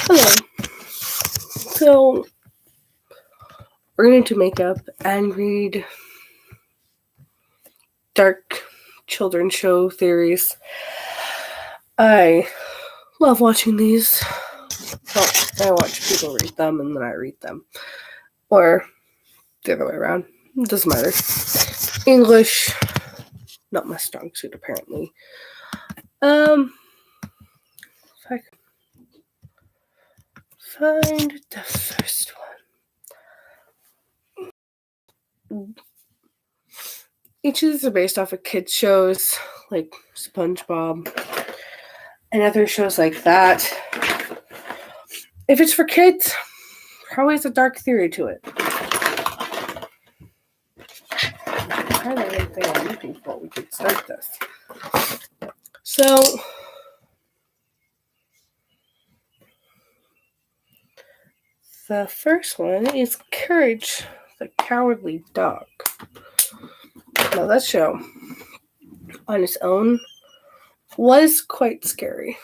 Hello. So we're going to make up and read dark children's show theories. I love watching these. Well, I watch people read them and then I read them. Or the other way around. It doesn't matter. English, not my strong suit apparently. If I can find the first one. Each of these are based off of kids' shows like SpongeBob and other shows like that. If it's for kids, probably has a dark theory to it. I'm trying to think I'm looking for. We could start this. So, the first one is Courage the Cowardly Dog. Now, that show on its own was quite scary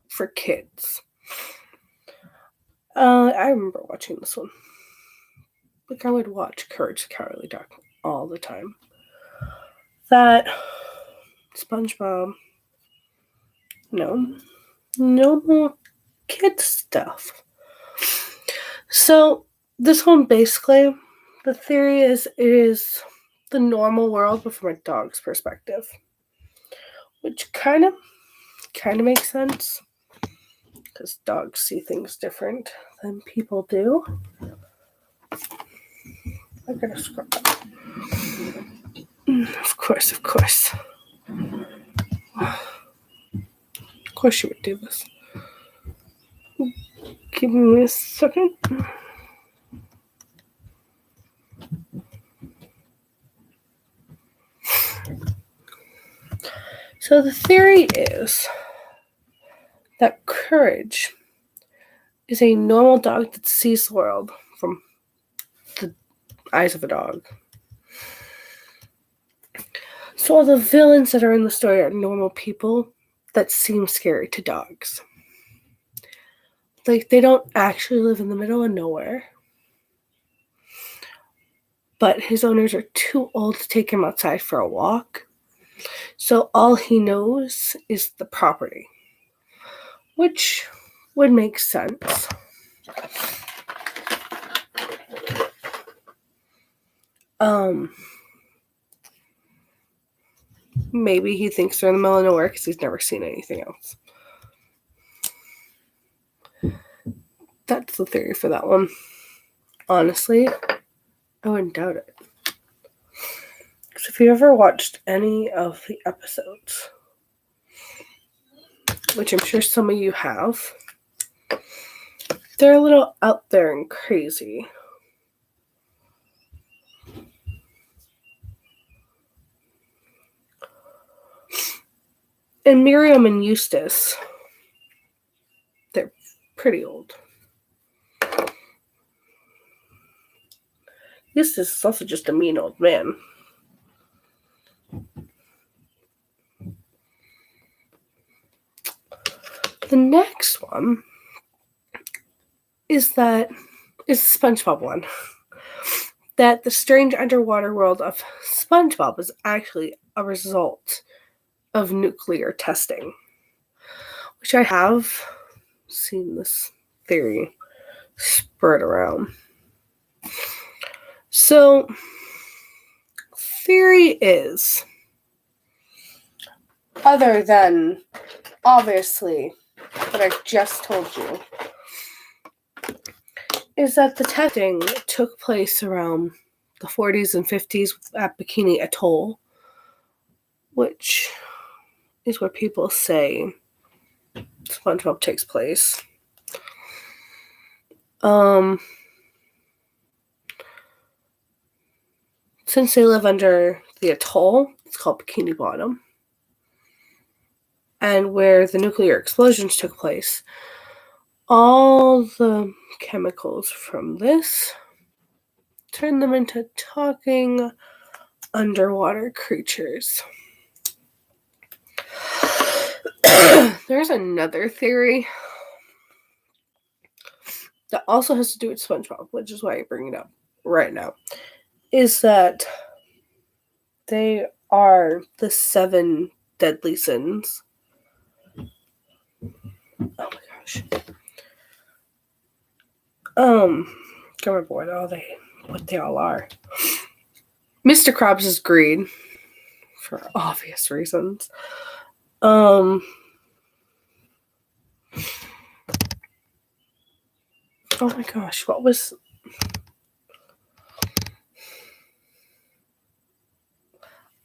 for kids. I remember watching this one. Like, I would watch Courage the Cowardly Dog all the time. That SpongeBob, no more kid stuff. So this one basically, the theory is it is the normal world but from a dog's perspective, which kind of makes sense because dogs see things different than people do. I'm gonna scroll up. Of course. Of course you would do this. Give me a second. So the theory is that Courage is a normal dog that sees the world from the eyes of a dog. So all the villains that are in the story are normal people that seem scary to dogs. Like, they don't actually live in the middle of nowhere. But his owners are too old to take him outside for a walk. So all he knows is the property. Which would make sense. Maybe he thinks they're in the middle of nowhere because he's never seen anything else. That's the theory for that one. Honestly, I wouldn't doubt it. Because if you ever watched any of the episodes, which I'm sure some of you have, they're a little out there and crazy. And Miriam and Eustace, they're pretty old. Eustace is also just a mean old man. The next one is the SpongeBob one. That the strange underwater world of SpongeBob is actually a result of nuclear testing. Which I have seen this theory spread around. So, theory is, other than, obviously, what I just told you, is that the testing took place around the 40s and 50s at Bikini Atoll, which is where people say SpongeBob takes place. Since they live under the atoll, it's called Bikini Bottom, and where the nuclear explosions took place, all the chemicals from this turn them into talking underwater creatures. There's another theory that also has to do with SpongeBob, which is why I bring it up right now, is that they are the 7 deadly sins. Oh my gosh. Can't remember what they all are. Mr. Krabs is greed, for obvious reasons. Oh my gosh, what was...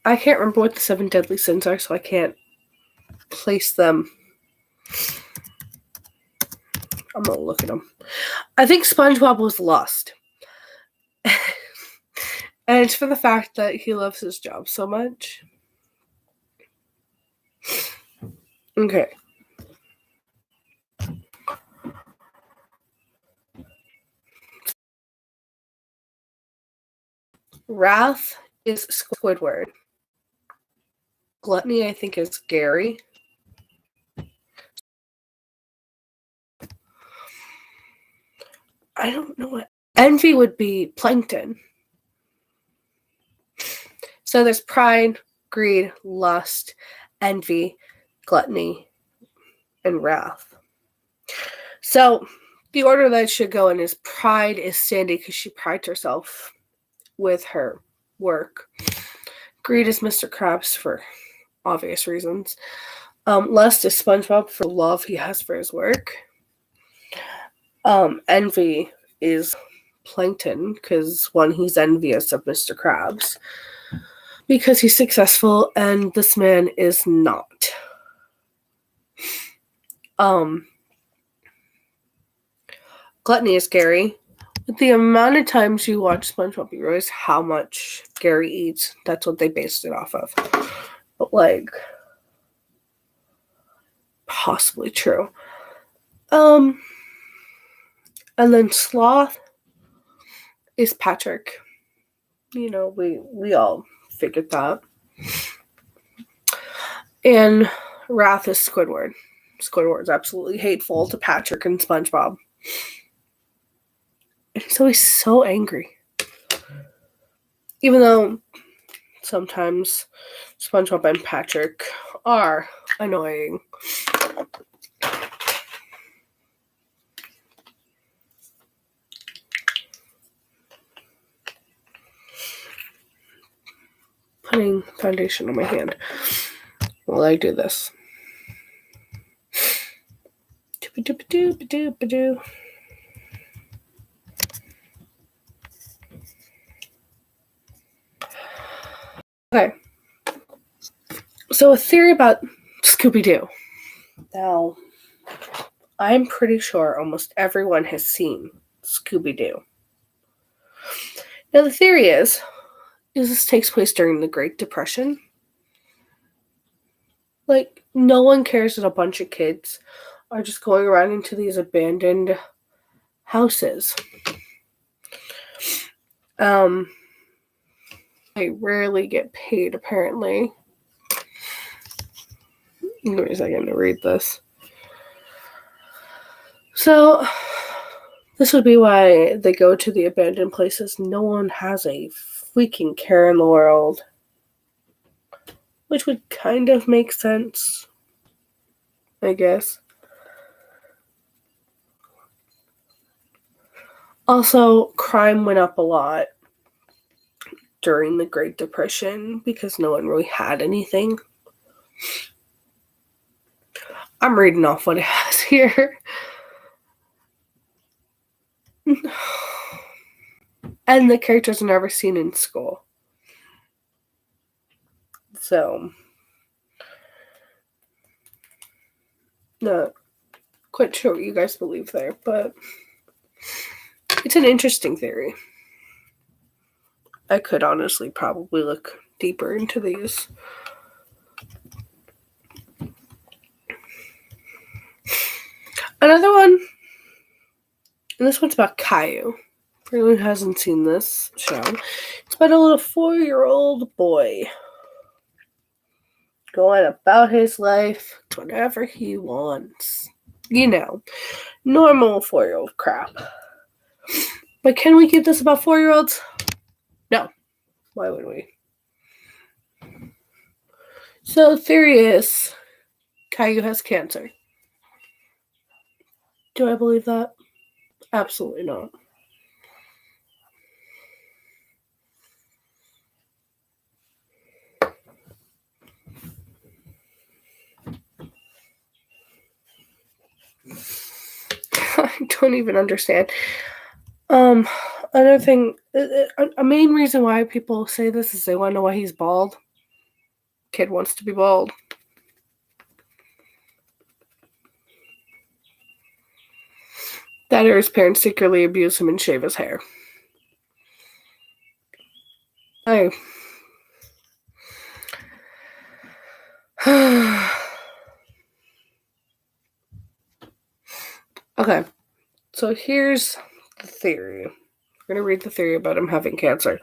I can't remember what the 7 deadly sins are, so I can't place them. I'm gonna look at them. I think SpongeBob was lust. And it's for the fact that he loves his job so much. Okay. Wrath is Squidward. Gluttony, I think, is Gary. I don't know what... Envy would be Plankton. So there's pride, greed, lust, envy, gluttony, and wrath. So the order that should go in is pride is Sandy because she prides herself with her work. Greed is Mr. Krabs for obvious reasons. Lust is SpongeBob for love he has for his work. Envy is Plankton because, one, he's envious of Mr. Krabs because he's successful and this man is not. Gluttony is Gary. The amount of times you watch SpongeBob, you realize how much Gary eats. That's what they based it off of. But, like, possibly true. And then sloth is Patrick. You know, we all figured that. And wrath is Squidward. Squidward's absolutely hateful to Patrick and SpongeBob. And he's always so angry. Even though sometimes SpongeBob and Patrick are annoying. Putting foundation on my hand while I do this. Doop-a-doop-a-doop-a-doop-a-doo. Okay. So a theory about Scooby-Doo. Now, I'm pretty sure almost everyone has seen Scooby-Doo. Now, the theory is this takes place during the Great Depression. Like, no one cares that a bunch of kids are just going around into these abandoned houses. They rarely get paid, apparently. Give me a second to read this. So, this would be why they go to the abandoned places. No one has a freaking care in the world. Which would kind of make sense, I guess. Also, crime went up a lot during the Great Depression because no one really had anything. I'm reading off what it has here. And the characters are never seen in school. So, not quite sure what you guys believe there, but it's an interesting theory. I could honestly probably look deeper into these. Another one, and this one's about Caillou. For anyone who hasn't seen this show, it's about a little 4-year-old boy going about his life whatever he wants. You know, normal 4-year-old crap. But can we keep this about 4-year-olds? No. Why would we? So the theory is Caillou has cancer. Do I believe that? Absolutely not. I don't even understand. Another thing, a main reason why people say this is they want to know why he's bald. Kid wants to be bald. That or his parents secretly abuse him and shave his hair. Okay, so here's the theory. We're going to read the theory about him having cancer.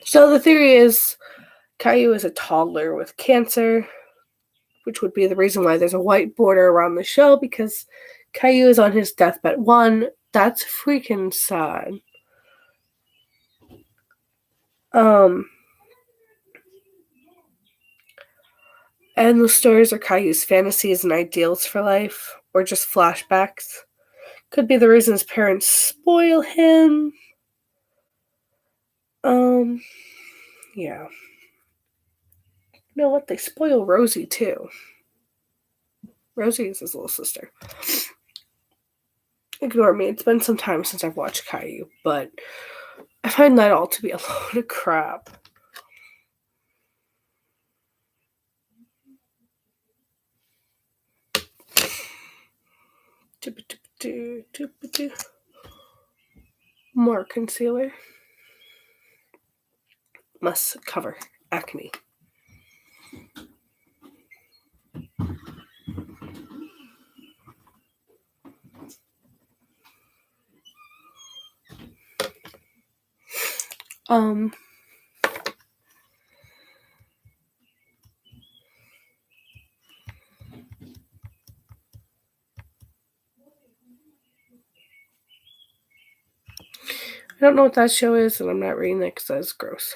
So the theory is Caillou is a toddler with cancer, which would be the reason why there's a white border around the show, because Caillou is on his deathbed. One, that's freaking sad. And the stories are Caillou's fantasies and ideals for life, or just flashbacks. Could be the reason his parents spoil him. Yeah. You know what? They spoil Rosie too. Rosie is his little sister. Ignore me. It's been some time since I've watched Caillou, but I find that all to be a load of crap. More concealer. Must cover acne. I don't know what that show is, and I'm not reading it because that's gross.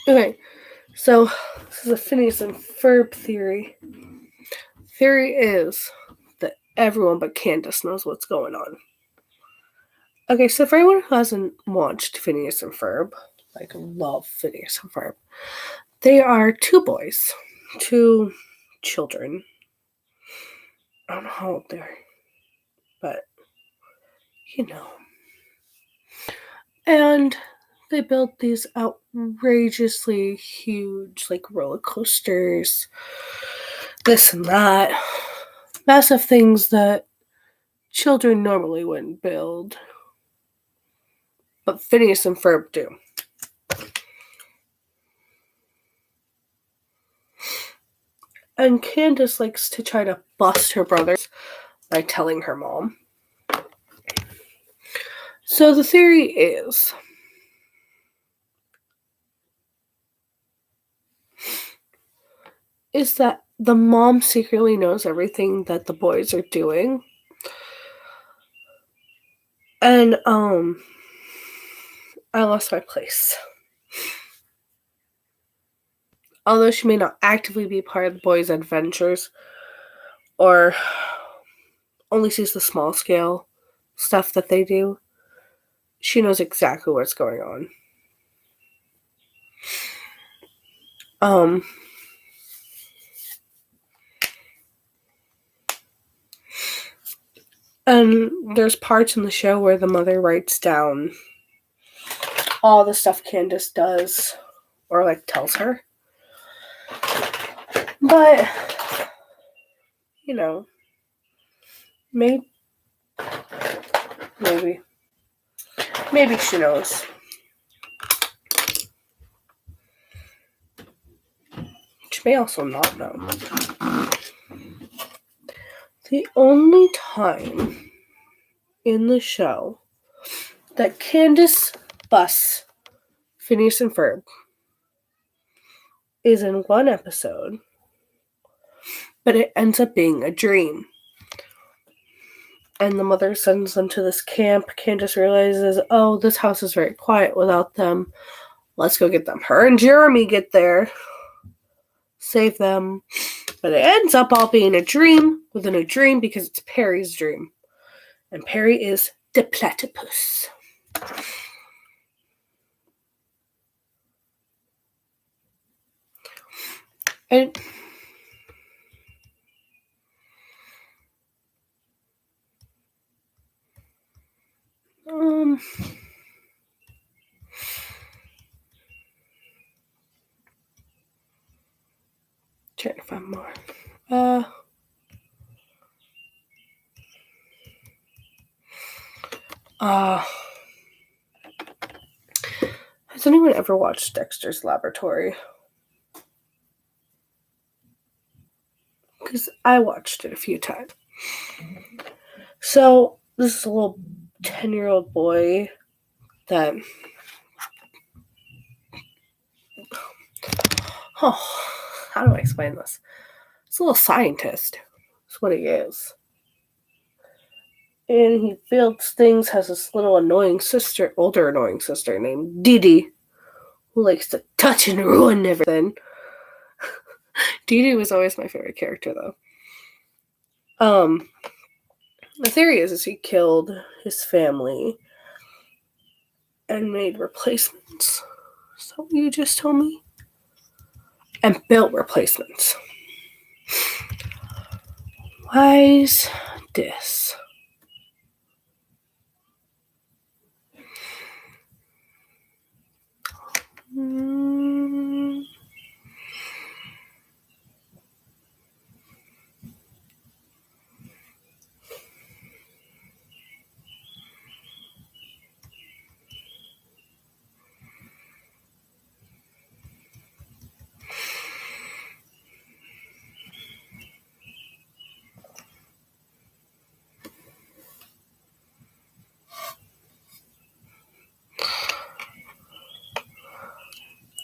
Okay, so this is a Phineas and Ferb theory. Theory is that everyone but Candace knows what's going on. Okay, so for anyone who hasn't watched Phineas and Ferb, love Phineas and Ferb, they are two boys, two children. I don't know how old they are, but you know. And they built these outrageously huge, roller coasters, this and that. Massive things that children normally wouldn't build. But Phineas and Ferb do. And Candace likes to try to bust her brothers by telling her mom. So the theory is that the mom secretly knows everything that the boys are doing. And, I lost my place. Although she may not actively be part of the boys' adventures, or only sees the small scale stuff that they do, she knows exactly what's going on. And there's parts in the show where the mother writes down all the stuff Candace does, or tells her. But, maybe she knows. She may also not know. The only time in the show that Candace bus, Phineas and Ferb, is in one episode, but it ends up being a dream. And the mother sends them to this camp. Candace realizes, oh, this house is very quiet without them. Let's go get them. Her and Jeremy get there, save them. But it ends up all being a dream within a dream because it's Perry's dream. And Perry is the platypus. And trying to find more. Has anyone ever watched Dexter's Laboratory? Because I watched it a few times. So, this is a little 10-year-old boy that... Oh, how do I explain this? It's a little scientist. That's what he is. And he builds things, has this little older annoying sister named Dee Dee, who likes to touch and ruin everything. Dee Dee was always my favorite character, though. The theory is he killed his family and made replacements. Is that what you just told me? And built replacements. Why's this?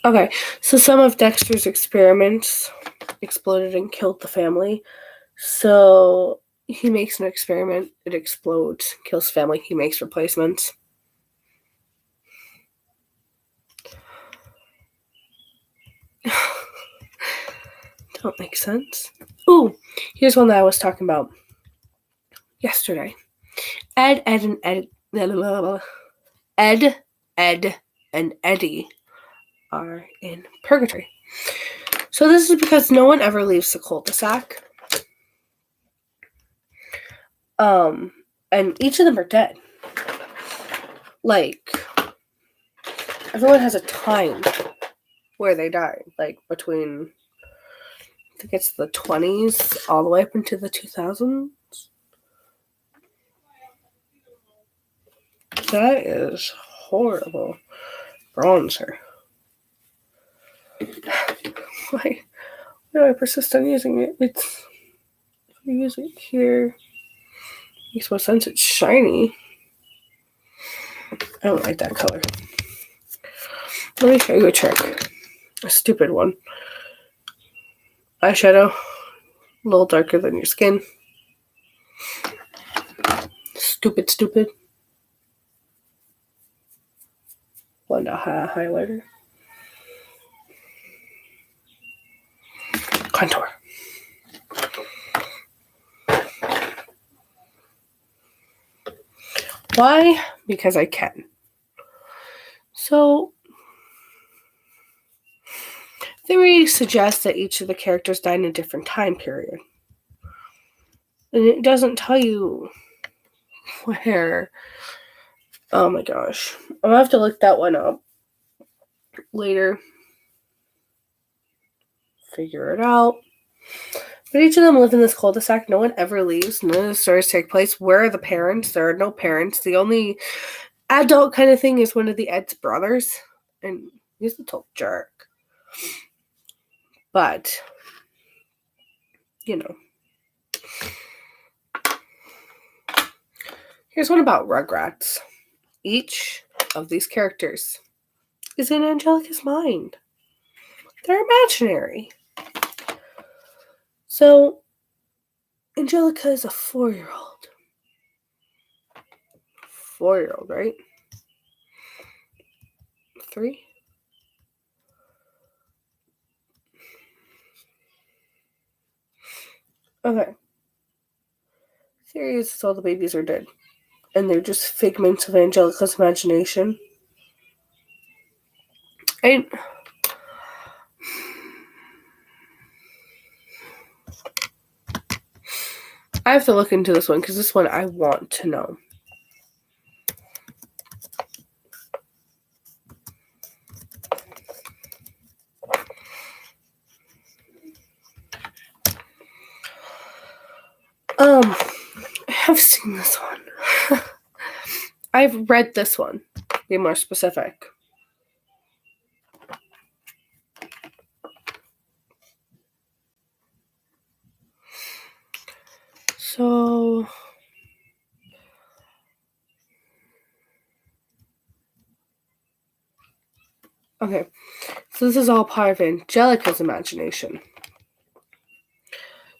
Okay, so some of Dexter's experiments exploded and killed the family. So he makes an experiment, it explodes, kills family, he makes replacements. Don't make sense. Ooh, here's one that I was talking about yesterday. Ed, and Eddie are in purgatory. So this is because no one ever leaves the cul-de-sac. And each of them are dead. Like, everyone has a time where they die. Like, between, I think it's the 20s all the way up into the 2000s. That is horrible. Bronzer. Why do I persist on using it? If I use it here, makes more sense. It's shiny. I don't like that color. Let me show you a trick. A stupid one. Eyeshadow. A little darker than your skin. Stupid. Blend out highlighter. Contour. Why? Because I can. So, theory suggests that each of the characters died in a different time period. And it doesn't tell you where. Oh my gosh. I'll have to look that one up later. Figure it out. But each of them live in this cul-de-sac. No one ever leaves. None of the stories take place. Where are the parents? There are no parents. The only adult kind of thing is one of the Ed's brothers. And he's a total jerk. But, you know. Here's one about Rugrats. Each of these characters is in Angelica's mind. They're imaginary. So, Angelica is a 4-year-old. 4-year-old, right? 3? Okay. Theory is all the babies are dead. And they're just figments of Angelica's imagination. And I have to look into this one because this one I want to know. I have seen this one. I've read this one. Be more specific. So, okay. So this is all part of Angelica's imagination.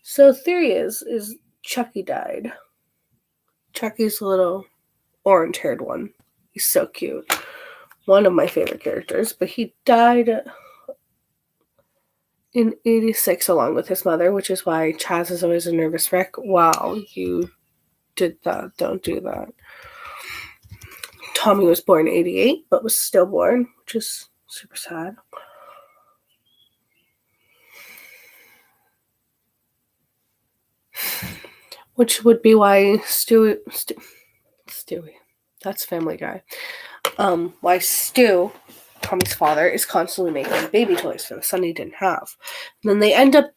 So theory is Chucky died. Chucky's the little orange-haired one. He's so cute. One of my favorite characters, but he died in 86 along with his mother, which is why Chaz is always a nervous wreck. Wow, you did that. Don't do that. Tommy was born in 88, but was stillborn, which is super sad. Which would be why Stewie, that's Family Guy. Why Stu, Tommy's father, is constantly making baby toys for the son he didn't have. And then they end up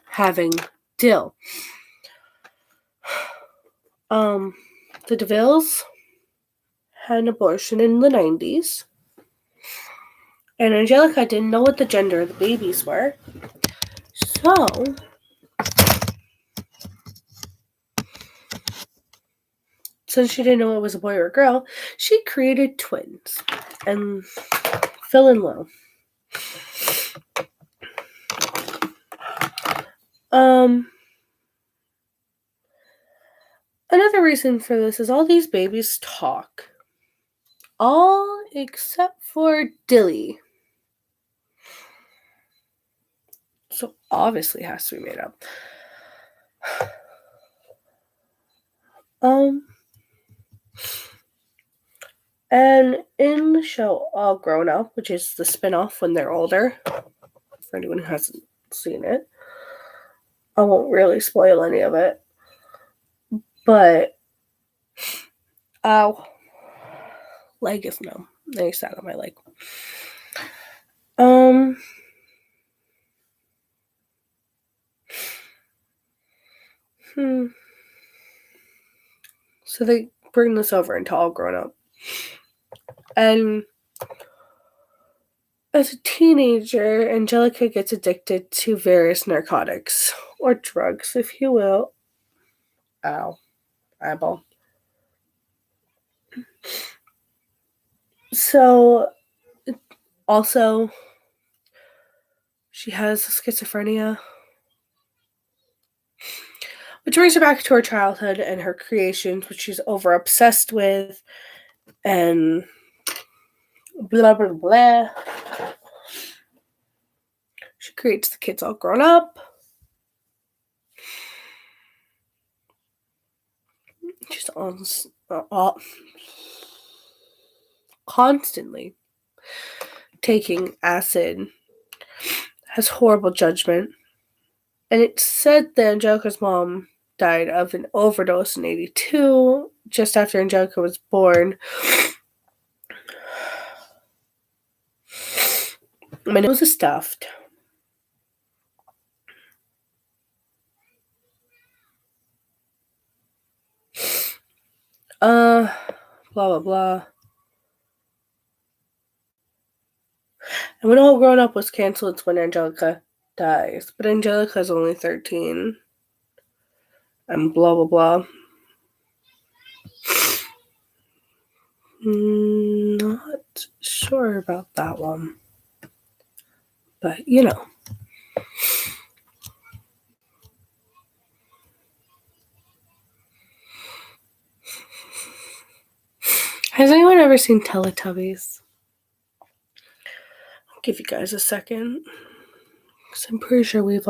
having Dill. The DeVilles had an abortion in the 90s. And Angelica didn't know what the gender of the babies were. So, since she didn't know it was a boy or a girl, she created twins. And Phil and Lil. Another reason for this is all these babies talk. All except for Dilly. So obviously it has to be made up. And in the show All Grown Up, which is the spin-off when they're older, for anyone who hasn't seen it, I won't really spoil any of it. But leg is numb. I sat on my leg. So they bring this over into All Grown Up. And as a teenager, Angelica gets addicted to various narcotics, or drugs, if you will. Ow. Eyeball. So, also, she has schizophrenia, which brings her back to her childhood and her creations, which she's over-obsessed with, and blah, blah, blah. She creates the kids all grown up. She's all constantly taking acid, has horrible judgment, and it's said that Angelica's mom died of an overdose in 82, just after Angelica was born. My nose is stuffed. Blah, blah, blah. And when All Grown Up was canceled, it's when Angelica dies. But Angelica's only 13. And blah, blah, blah. not sure about that one. But, you know. Has anyone ever seen Teletubbies? I'll give you guys a second. Because I'm pretty sure we've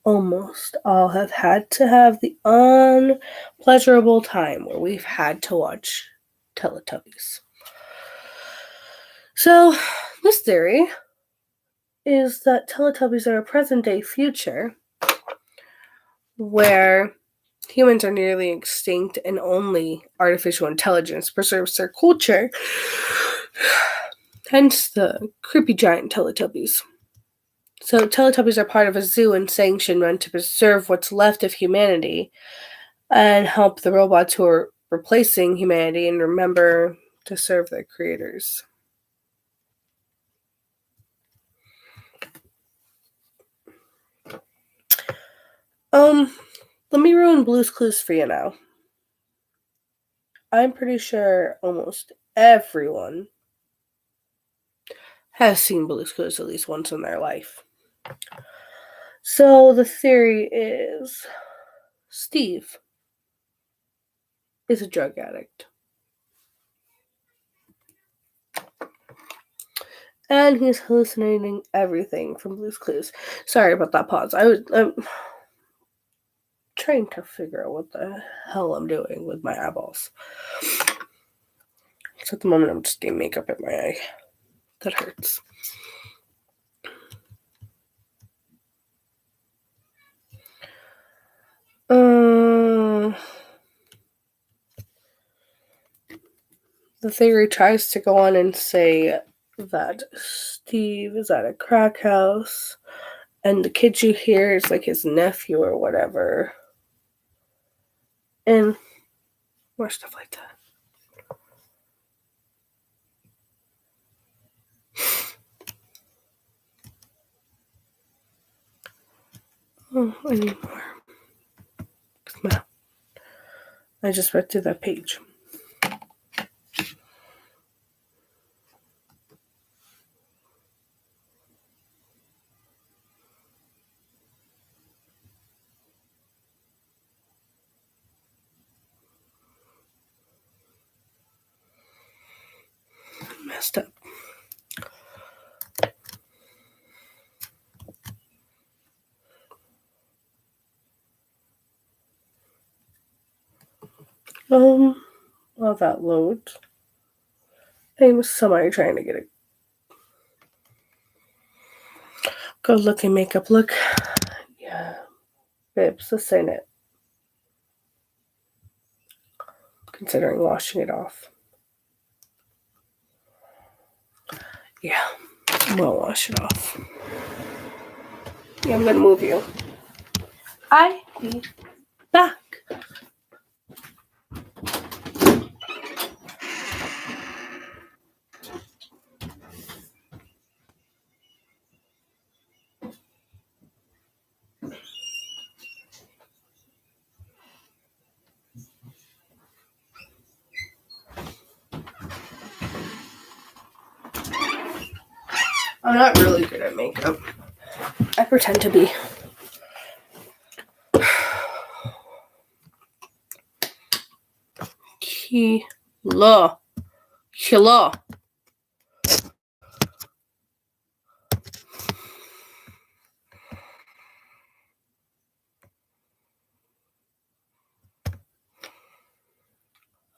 almost all have had to have the unpleasurable time where we've had to watch Teletubbies. So, this theory is that Teletubbies are a present-day future where humans are nearly extinct and only artificial intelligence preserves their culture. Hence the creepy giant Teletubbies. So Teletubbies are part of a zoo and sanction run to preserve what's left of humanity and help the robots who are replacing humanity and remember to serve their creators. Let me ruin Blue's Clues for you now. I'm pretty sure almost everyone has seen Blue's Clues at least once in their life. So the theory is Steve is a drug addict. And he's hallucinating everything from Blue's Clues. Sorry about that pause. I'm trying to figure out what the hell I'm doing with my eyeballs. So at the moment I'm just getting makeup in my eye. That hurts. The theory tries to go on and say that Steve is at a crack house and the kid you hear is like his nephew or whatever. And more stuff like that. Oh, I need more. I just read through that page. Messed up. While that loads, I'm somebody trying to get a good looking makeup look. Yeah. Babes, this ain't it. Considering washing it off. Yeah, we'll wash it off. Yeah, I'm gonna move you. I'll be back. I'm not really good at makeup. I pretend to be. Kila.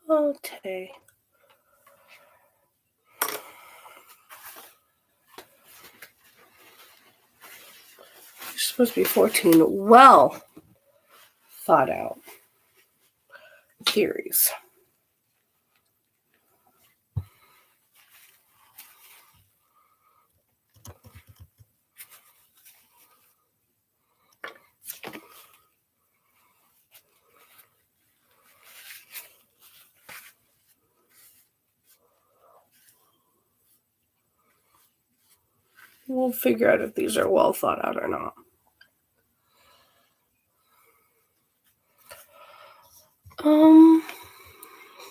Okay. You're supposed to be 14. Well thought out theories. We'll figure out if these are well thought out or not.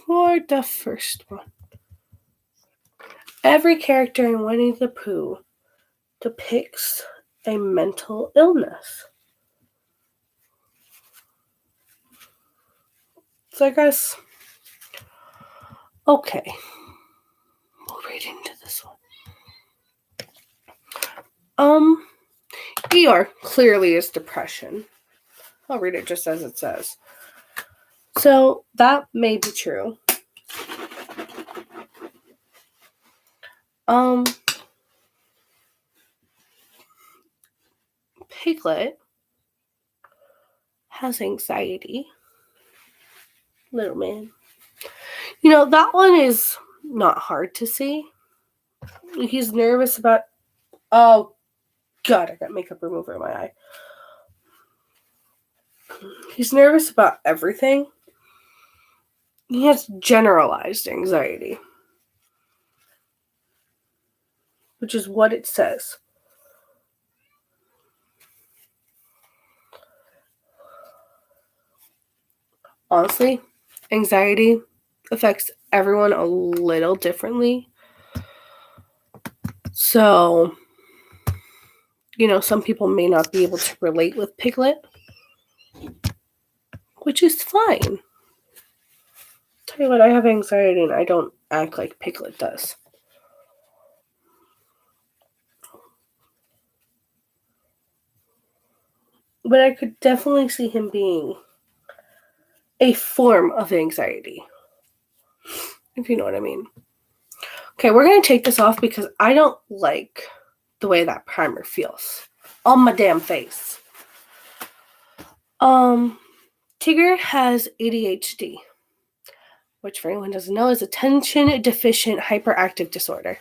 For the first one. Every character in Winnie the Pooh depicts a mental illness. So I guess, okay, we'll read into this one. Eeyore clearly is depression. I'll read it just as it says. So that may be true. Piglet has anxiety. Little man. That one is not hard to see. He's nervous about... Oh, God, I got makeup remover in my eye. He's nervous about everything. He has generalized anxiety, which is what it says. Honestly, anxiety affects everyone a little differently. So, some people may not be able to relate with Piglet, which is fine. Tell you what, I have anxiety and I don't act like Piglet does. But I could definitely see him being a form of anxiety, if you know what I mean. Okay, we're going to take this off because I don't like the way that primer feels on my damn face. Tigger has ADHD, which for anyone who doesn't know is attention deficient hyperactive disorder.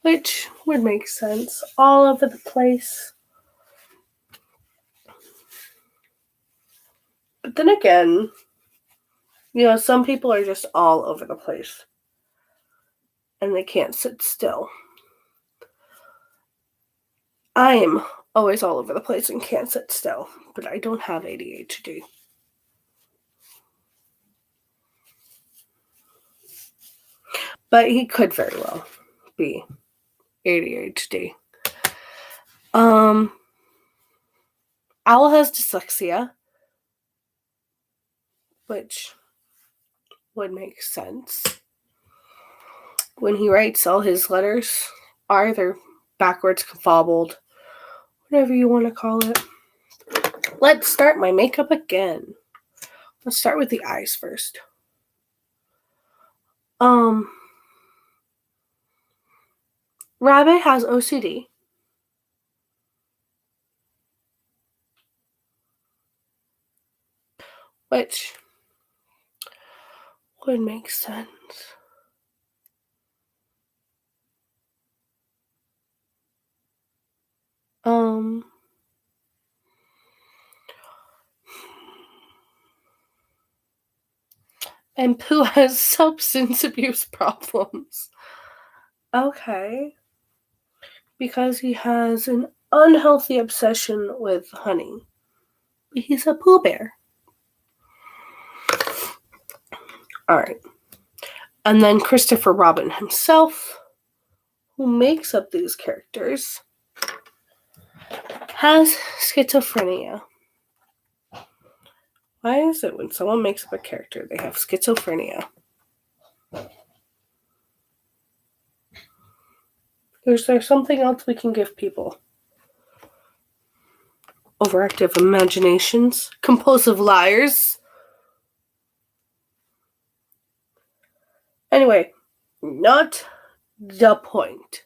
Which would make sense. All over the place. But then again, some people are just all over the place. And they can't sit still. I am always all over the place and can't sit still. But I don't have ADHD. But he could very well be ADHD. Owl has dyslexia, which would make sense. When he writes, all his letters are either backwards, confabbled, whatever you want to call it. Let's start my makeup again. Let's start with the eyes first. Rabbit has OCD. Which would make sense. And Pooh has substance abuse problems. Okay. Because he has an unhealthy obsession with honey. He's a Pooh Bear. Alright. And then Christopher Robin himself, who makes up these characters, has schizophrenia. Why is it when someone makes up a character, they have schizophrenia? Is there something else we can give people? Overactive imaginations? Compulsive liars? Anyway, not the point.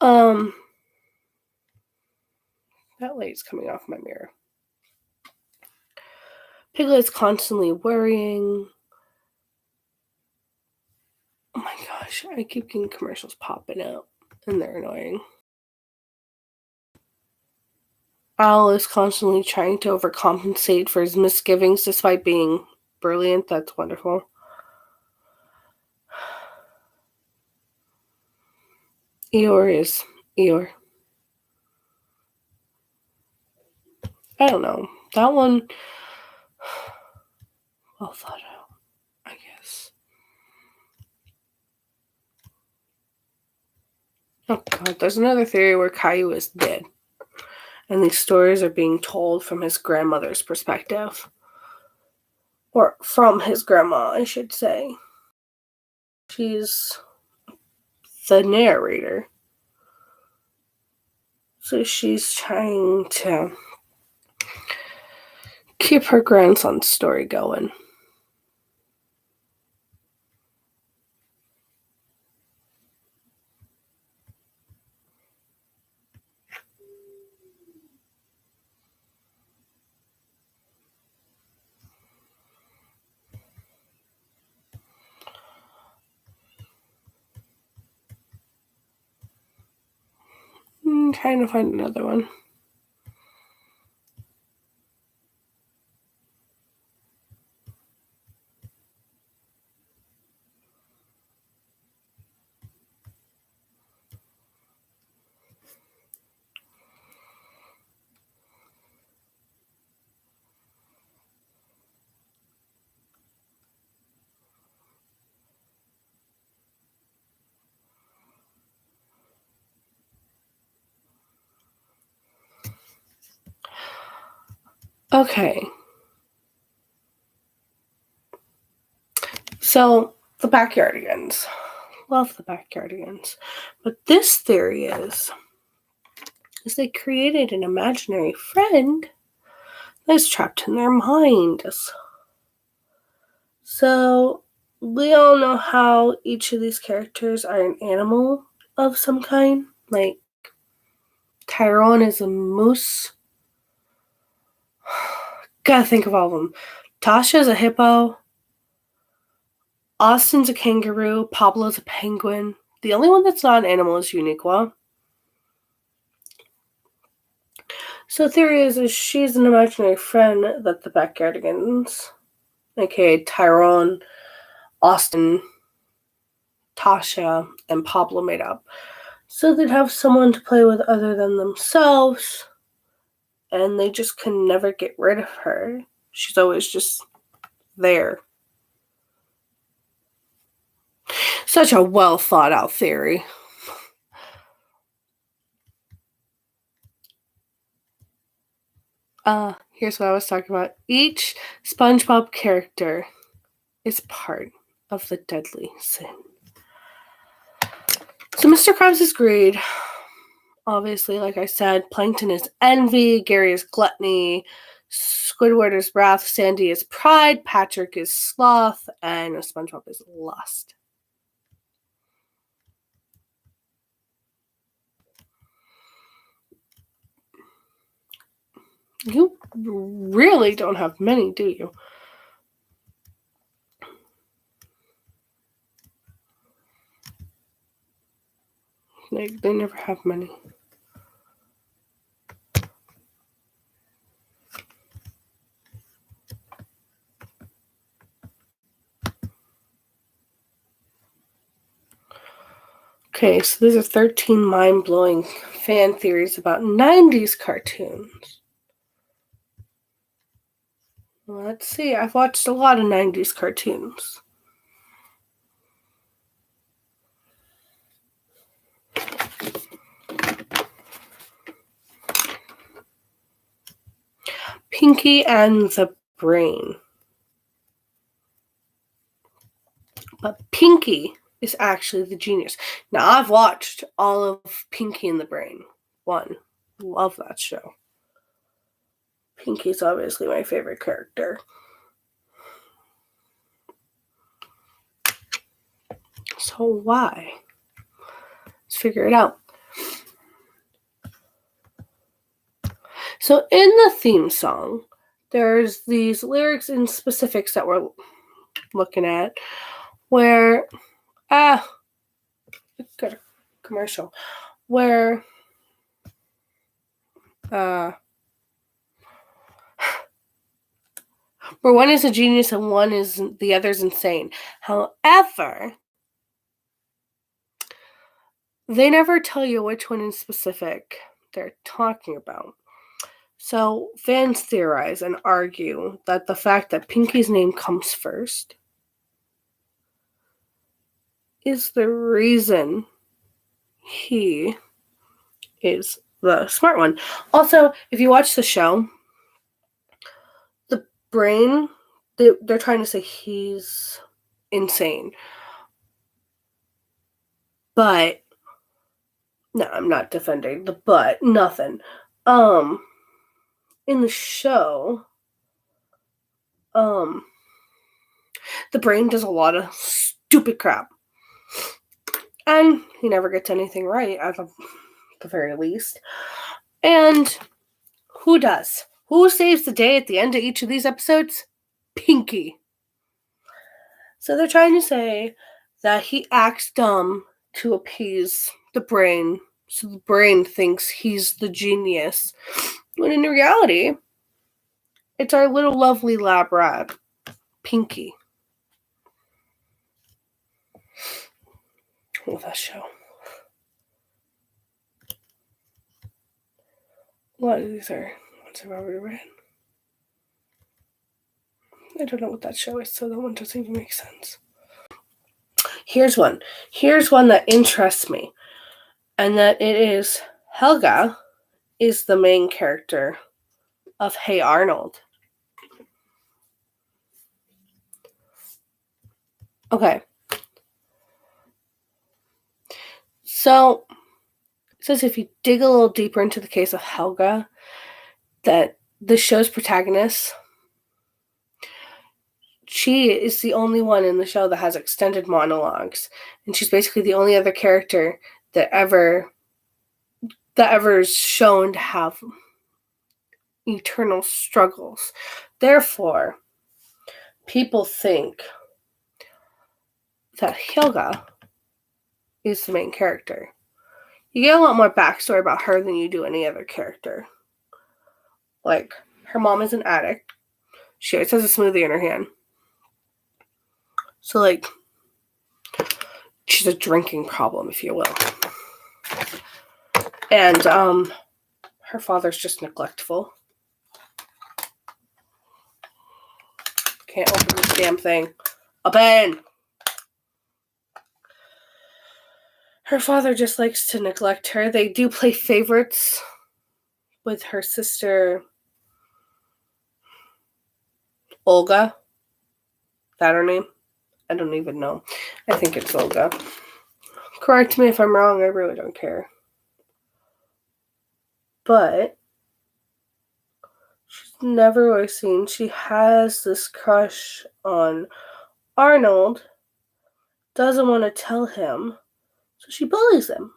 That light's coming off my mirror. Piglet's constantly worrying. Oh my gosh, I keep getting commercials popping up, and they're annoying. Owl is constantly trying to overcompensate for his misgivings despite being brilliant. That's wonderful. Eeyore is Eeyore. I don't know. That one, well thought out, I guess. Oh god, there's another theory where Caillou is dead. And these stories are being told from his grandmother's perspective. Or from his grandma, I should say. She's the narrator. So she's trying to keep her grandson's story going. I'm trying to find another one. Okay. So, the Backyardigans. Love the Backyardigans. But this theory is they created an imaginary friend that's trapped in their minds. So, we all know how each of these characters are an animal of some kind. Like, Tyrone is a moose. Gotta think of all of them. Tasha's a hippo. Austin's a kangaroo. Pablo's a penguin. The only one that's not an animal is Uniqua. So the theory is she's an imaginary friend that the Backyardigans, aka Tyrone, Austin, Tasha, and Pablo made up. So they'd have someone to play with other than themselves, and they just can never get rid of her. She's always just there. Such a well thought out theory. Here's what I was talking about. Each SpongeBob character is part of the deadly sin. So Mr. Krabs is greed. Obviously, like I said, Plankton is envy, Gary is gluttony, Squidward is wrath, Sandy is pride, Patrick is sloth, and SpongeBob is lust. You really don't have many, do you? They never have many. Okay, so these are 13 mind-blowing fan theories about 90s cartoons. Let's see, I've watched a lot of 90s cartoons. Pinky and the Brain. But Pinky is actually the genius. Now, I've watched all of Pinky and the Brain. Love that show. Pinky's obviously my favorite character. So why? Let's figure it out. So in the theme song, there's these lyrics and specifics that we're looking at where, got a commercial, where, where one is a genius and the other's insane. However, they never tell you which one in specific they're talking about. So fans theorize and argue that the fact that Pinky's name comes first is the reason he is the smart one. Also, if you watch the show, the brain, they're trying to say he's insane. But, no, I'm not defending the but, nothing. In the show, the brain does a lot of stupid crap. And he never gets anything right, at the very least. And who does? Who saves the day at the end of each of these episodes? Pinky. So they're trying to say that he acts dumb to appease the brain, so the brain thinks he's the genius. When in reality, it's our little lovely lab rat, Pinky. Love that show. A lot of these are ones I've already read. I don't know what that show is, so that one doesn't even make sense. Here's one. Here's one that interests me. And that it is Helga is the main character of Hey Arnold. Okay. So, it says if you dig a little deeper into the case of Helga, that the show's protagonist, she is the only one in the show that has extended monologues. And she's basically the only other character that ever is shown to have eternal struggles. Therefore, people think that Helga is the main character. You get a lot more backstory about her than you do any other character. Like, her mom is an addict. She always has a smoothie in her hand. So, like, she's a drinking problem, if you will. And, her father's just neglectful. Can't open this damn thing. Open! Her father just likes to neglect her. They do play favorites with her sister, Olga. Is that her name? I don't even know. I think it's Olga. Correct me if I'm wrong. I really don't care. But she's never really seen. She has this crush on Arnold. Doesn't want to tell him. So she bullies him.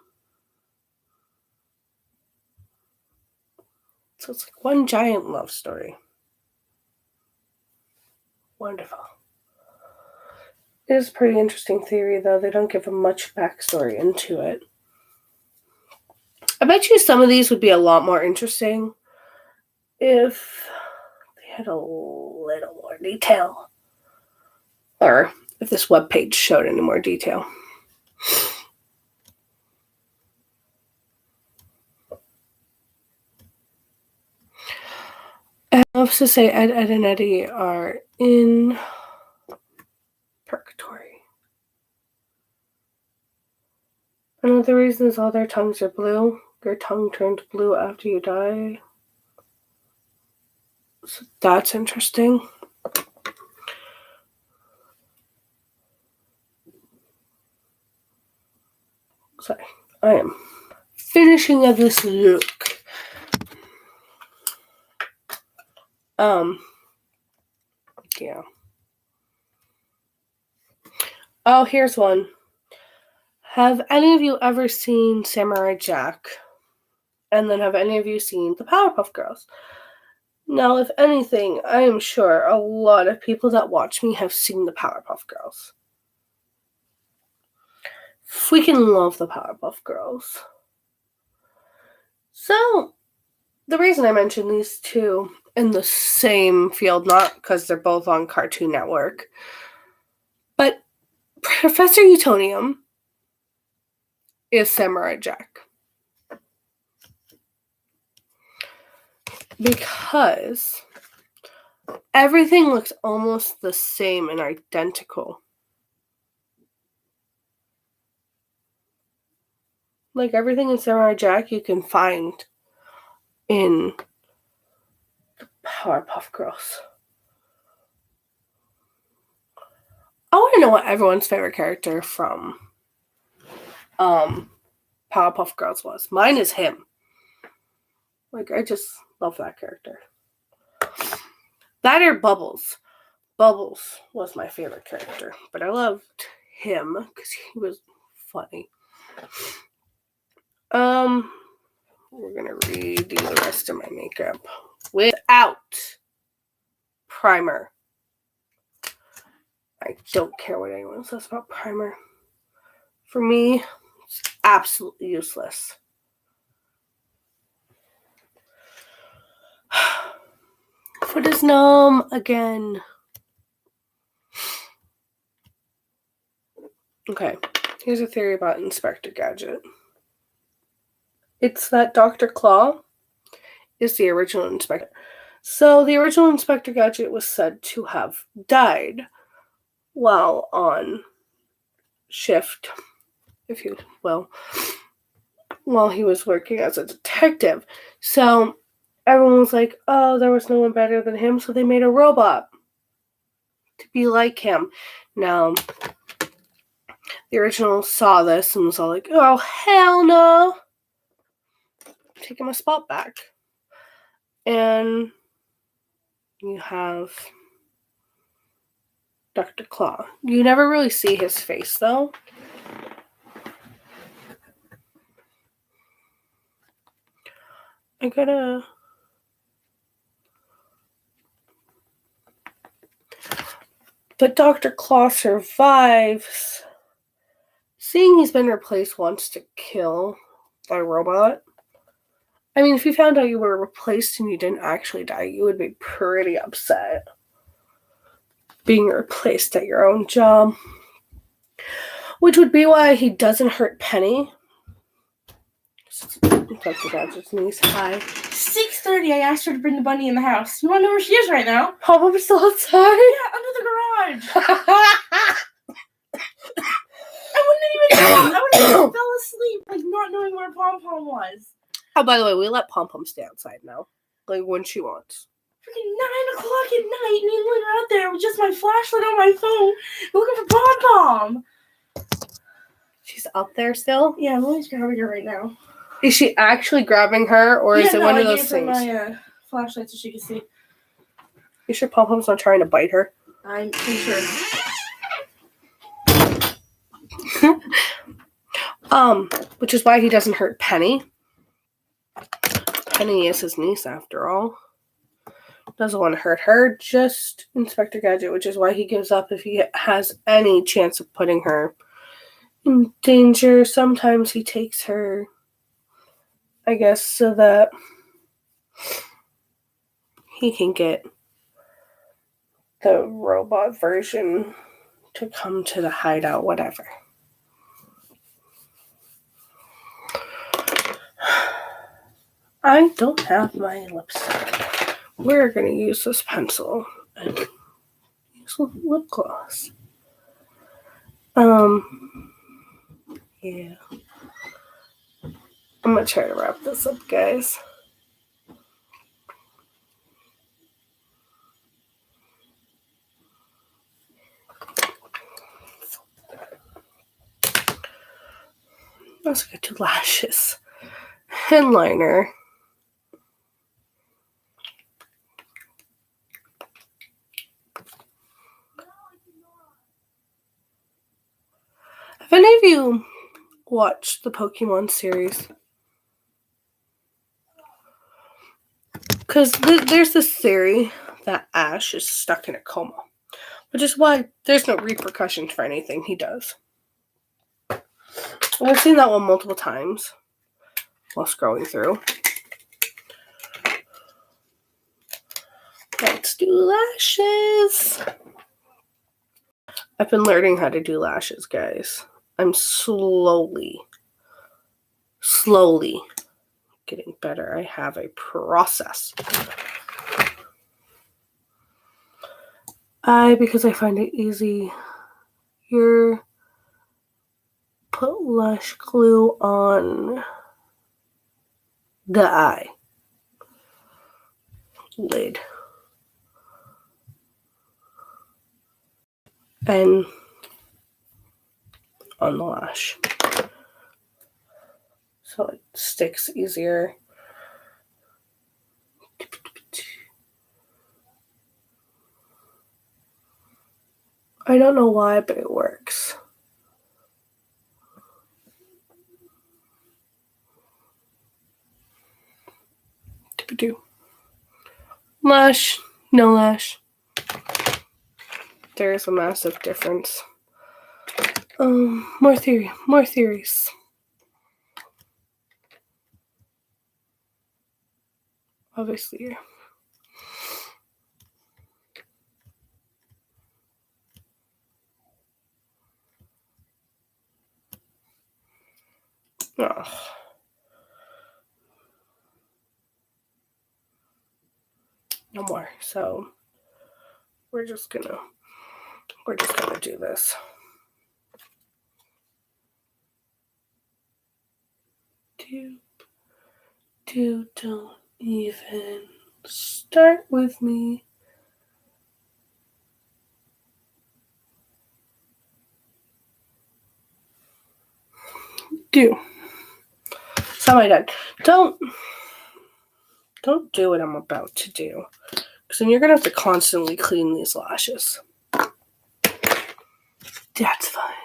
So it's like one giant love story. Wonderful. It is a pretty interesting theory, though. They don't give much backstory into it. I bet you some of these would be a lot more interesting if they had a little more detail. Or if this webpage showed any more detail. I have to say Ed, Edd, and Eddy are in purgatory. Another reason is all their tongues are blue. Your tongue turned blue after you die. So that's interesting. Sorry, I am finishing of this look. Yeah. Oh, here's one. Have any of you ever seen Samurai Jack? And then have any of you seen the Powerpuff Girls? Now, if anything, I am sure a lot of people that watch me have seen the Powerpuff Girls. Freaking love the Powerpuff Girls. So, the reason I mention these two in the same field, not because they're both on Cartoon Network, but Professor Utonium is Samurai Jack. Because everything looks almost the same and identical. Like everything in Samurai Jack you can find in the Powerpuff Girls. I want to know what everyone's favorite character from Powerpuff Girls was. Mine is him. Like, I just love that character. That or Bubbles. Bubbles was my favorite character, but I loved him because he was funny. We're gonna redo the rest of my makeup without primer. I don't care what anyone says about primer. For me, it's absolutely useless. Foot is numb again. Okay, here's a theory about Inspector Gadget. It's that Dr. Claw is the original Inspector. So the original Inspector Gadget was said to have died while on shift, if you will, while he was working as a detective. So everyone was like, oh, there was no one better than him, so they made a robot to be like him. Now, the original saw this and was all like, oh, hell no. Taking my spot back. And you have Dr. Claw. You never really see his face, though. I gotta... But Dr. Claw survives. Seeing he's been replaced once to kill the robot. I mean, if you found out you were replaced and you didn't actually die, you would be pretty upset. Being replaced at your own job. Which would be why he doesn't hurt Penny. Dr. Gadget's niece. Hi. 6:30, I asked her to bring the bunny in the house. You want to know where she is right now? Pop-Pop's still outside? Yeah, under the garage. I wouldn't even fell asleep, like, not knowing where Pom-Pom was. Oh, by the way, we let Pom-Pom stay outside now. Like, when she wants. Freaking 9 o'clock at night, me and Lynn are out there with just my flashlight on my phone, looking for Pom-Pom. She's up there still? Yeah, Lily's grabbing her right now. Is she actually grabbing her, or is it one of those things? I gave her my flashlight so she can see. You sure Pom-Pom's not trying to bite her? I'm pretty sure. Which is why he doesn't hurt Penny. Penny is his niece, after all. Doesn't want to hurt her, just Inspector Gadget, which is why he gives up if he has any chance of putting her in danger. Sometimes he takes her, I guess, so that he can get the robot version to come to the hideout, whatever. I don't have my lipstick. We're going to use this pencil and use lip gloss. Yeah. I'm going to try to wrap this up, guys. I also got two lashes. Headliner. Have any of you watched the Pokemon series? Because there's this theory that Ash is stuck in a coma, which is why there's no repercussions for anything he does. And I've seen that one multiple times while scrolling through. Let's do lashes. I've been learning how to do lashes, guys. I'm slowly getting better. I have a process. Because I find it easy. You're put lash glue on the eye lid. And on the lash. So it sticks easier. I don't know why, but it works. Lash, no lash. There's a massive difference. More theories. Obviously. Oh. No more. So we're just gonna do this. Don't even start with me. So am I done. Don't do what I'm about to do. Because then you're going to have to constantly clean these lashes. That's fine.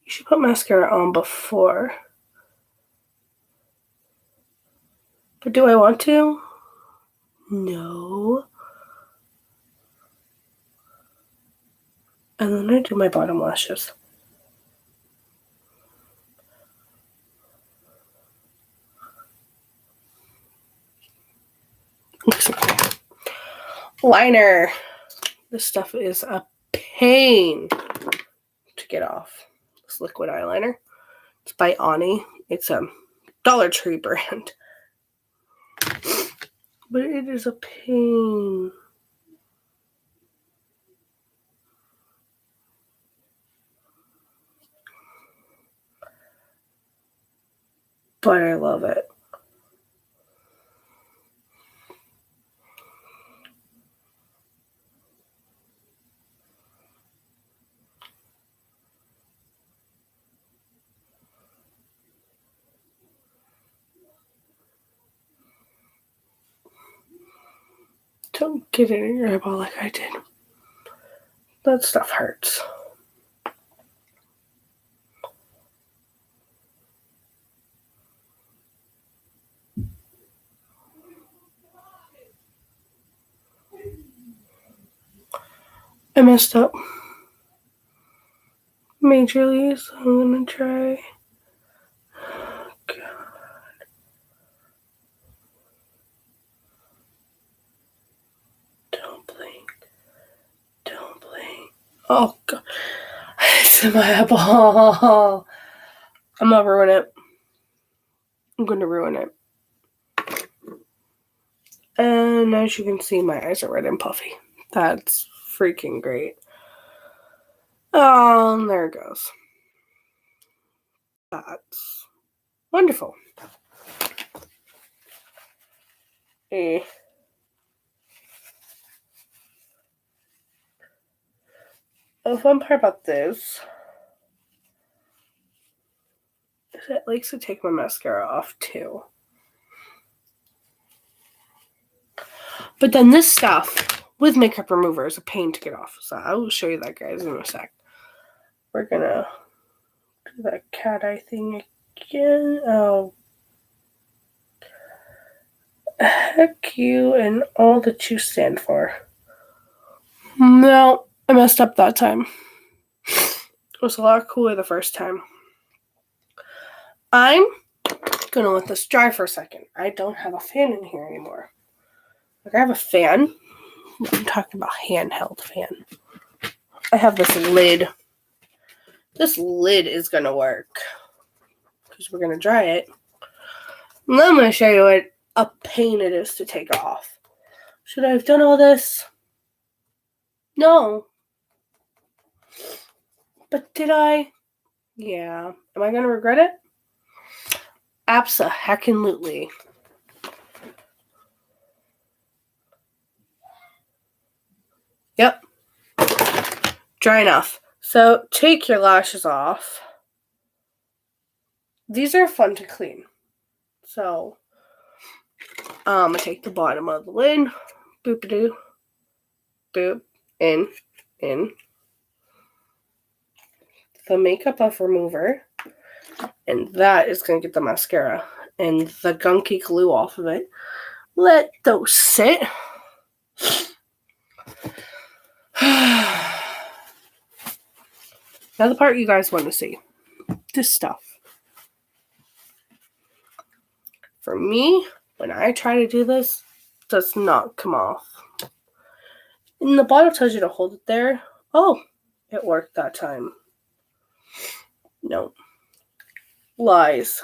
You should put mascara on before. But do I want to? No. And then I do my bottom lashes. Liner. This stuff is a pain to get off. This liquid eyeliner. It's by Ani. It's a Dollar Tree brand. But it is a pain. But I love it. Don't get it in your eyeball like I did. That stuff hurts. I messed up majorly, so I'm gonna try. Oh, God. Don't blink. Oh, God. It's in my eyeball. I'm gonna ruin it. And as you can see, my eyes are red and puffy. That's freaking great. Oh, there it goes. That's wonderful. The fun part about this is it likes to take my mascara off too. But then this stuff with makeup remover is a pain to get off. So I will show you that, guys, in a sec. We're gonna do that cat eye thing again. Oh, heck you and all that you stand for. No, I messed up that time. It was a lot cooler the first time. I'm gonna let this dry for a second. I don't have a fan in here anymore. Like, I have a fan. I'm talking about handheld fan. I have this lid. This lid is gonna work because we're gonna dry it. And then I'm gonna show you what a pain it is to take off. Should I have done all this? No. But did I? Yeah. Am I going to regret it? Abso-heckin-lutely. Yep. Dry enough. So take your lashes off. These are fun to clean. So I take the bottom of the lid. Boop-a-doo. Boop. In. The makeup buff remover. And that is going to get the mascara and the gunky glue off of it. Let those sit. Now the part you guys want to see. This stuff. For me, when I try to do this, it does not come off. And the bottle tells you to hold it there. Oh, it worked that time. No. Lies.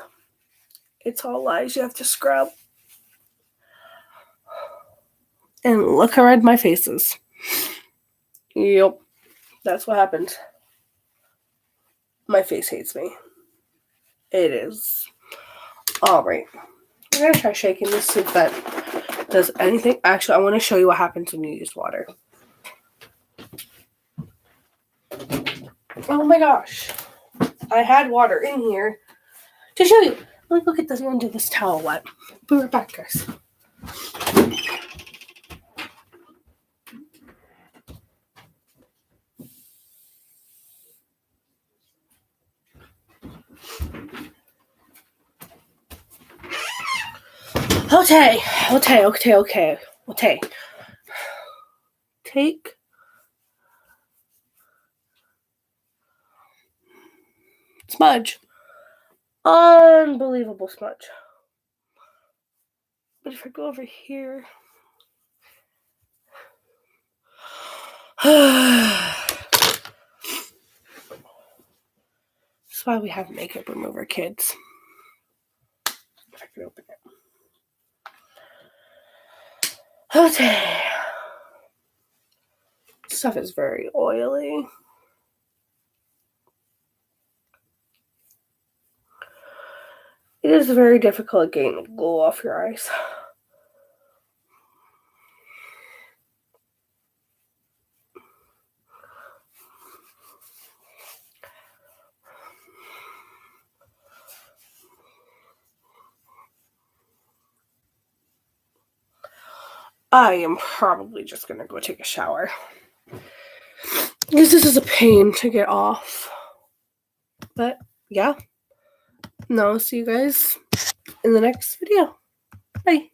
It's all lies. You have to scrub. And look how red my face is. Yep. That's what happened. My face hates me. It is. Alright. I'm going to try shaking this, see if that does anything. Actually, I want to show you what happens when you use water. Oh my gosh. I had water in here to show you. Let me go get this end of this towel wet. Be right back, guys. Okay. Take smudge. Unbelievable smudge. But if I go over here. That's why we have makeup remover, kids. If I can open it. Okay. Stuff is very oily. It is very difficult getting the glue off your eyes. I am probably just going to go take a shower. Because this is a pain to get off. But, yeah. Now I'll see you guys in the next video. Bye.